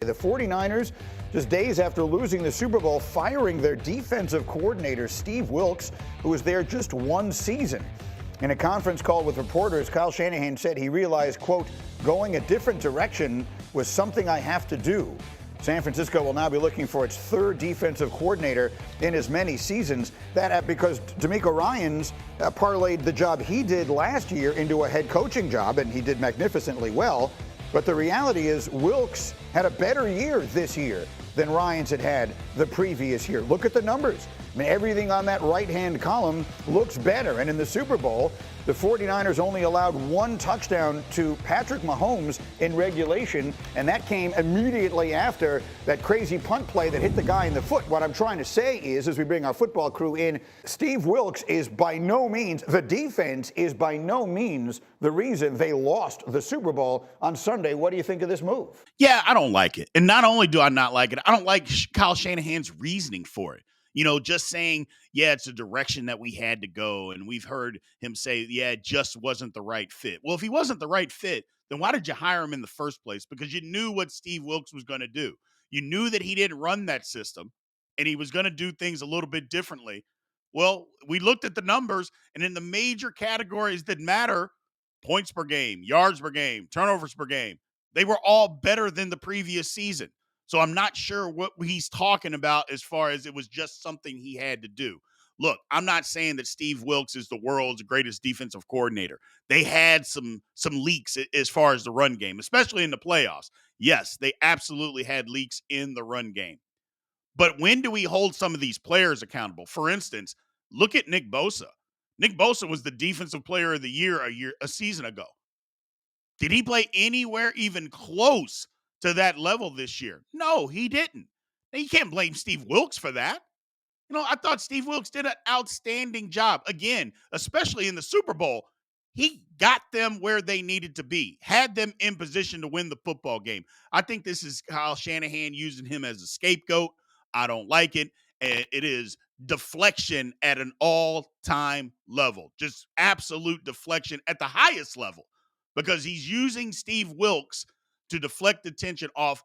The 49ers, just days after losing the Super Bowl, firing their defensive coordinator, Steve Wilks, who was there just one season. In a conference call with reporters, Kyle Shanahan said he realized, quote, going a different direction was something I have to do. San Francisco will now be looking for its third defensive coordinator in as many seasons. That because DeMeco Ryans parlayed the job he did last year into a head coaching job, and he did magnificently well. But the reality is Wilks had a better year this year than Ryans had the previous year. Look at the numbers. I mean, everything on that right-hand column looks better. And in the Super Bowl, the 49ers only allowed one touchdown to Patrick Mahomes in regulation, and that came immediately after that crazy punt play that hit the guy in the foot. What I'm trying to say is, as we bring our football crew in, Steve Wilks is by no means, the defense is by no means the reason they lost the Super Bowl on Sunday. What do you think of this move? Yeah, I don't like it. And not only do I not like it, I don't like Kyle Shanahan's reasoning for it. You know, just saying, yeah, it's a direction that we had to go. And we've heard him say, yeah, it just wasn't the right fit. Well, if he wasn't the right fit, then why did you hire him in the first place? Because you knew what Steve Wilks was going to do. You knew that he didn't run that system and he was going to do things a little bit differently. Well, we looked at the numbers, and in the major categories that matter, points per game, yards per game, turnovers per game, they were all better than the previous season. So I'm not sure what he's talking about as far as it was just something he had to do. Look, I'm not saying that Steve Wilks is the world's greatest defensive coordinator. They had some leaks as far as the run game, especially in the playoffs. Yes, they absolutely had leaks in the run game. But when do we hold some of these players accountable? For instance, look at Nick Bosa. Nick Bosa was the defensive player of the year a season ago. Did he play anywhere even close to that level this year? No, he didn't. Now, you can't blame Steve Wilks for that. You know, I thought Steve Wilks did an outstanding job. Again, especially in the Super Bowl, he got them where they needed to be, had them in position to win the football game. I think this is Kyle Shanahan using him as a scapegoat. I don't like it. And it is deflection at an all-time level, just absolute deflection at the highest level, because he's using Steve Wilks to deflect attention off.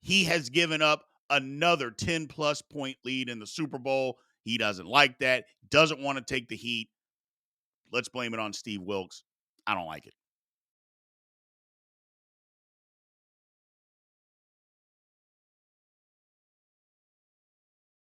He has given up another 10-plus point lead in the Super Bowl. He doesn't like that, doesn't want to take the heat. Let's blame it on Steve Wilks. I don't like it.